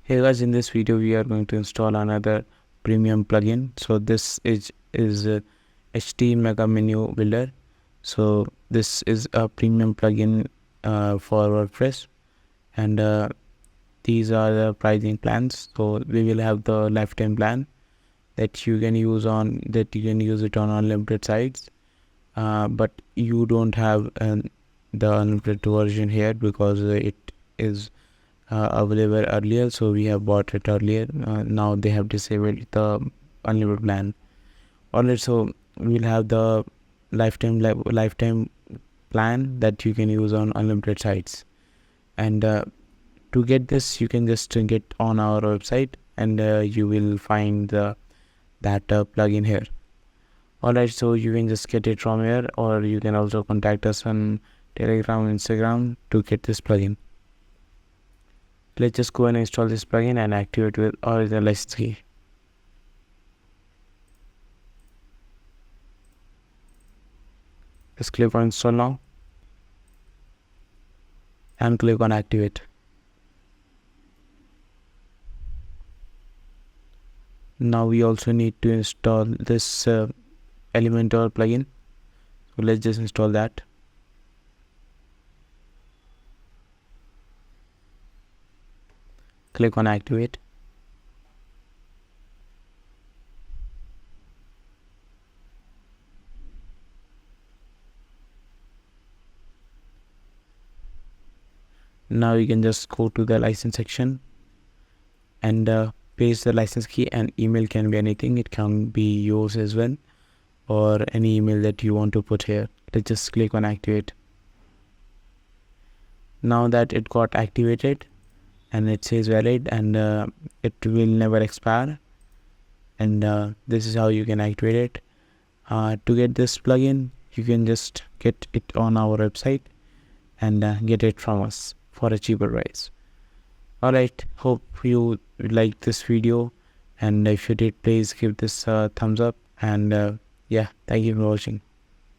Hey guys, in this video we are going to install another premium plugin. So this is HT Mega Menu Builder. So this is a premium plugin for WordPress, and these are the pricing plans. So we will have the lifetime plan that you can use it on unlimited sites, but you don't have the unlimited version here because it is available earlier, so we have bought it earlier. Now they have disabled the unlimited plan. Alright, so we'll have the lifetime plan that you can use on unlimited sites, and to get this you can just get on our website, and you will find that plugin here. Alright, so you can just get it from here, or you can also contact us on Telegram, Instagram to get this plugin. Let's just go and install this plugin and activate with original license key. Just click on install now and click on activate. Now we also need to install this Elementor plugin, so let's just install that. Click on activate. Now you can just go to the license section and paste the license key, and email can be anything. It can be yours as well, or any email that you want to put here. Let's just click on activate. Now that it got activated and it says valid, and it will never expire, and this is how you can activate it. To get this plugin, you can just get it on our website and get it from us for a cheaper price. Alright, hope you liked this video, and if you did, please give this a thumbs up, and yeah, thank you for watching.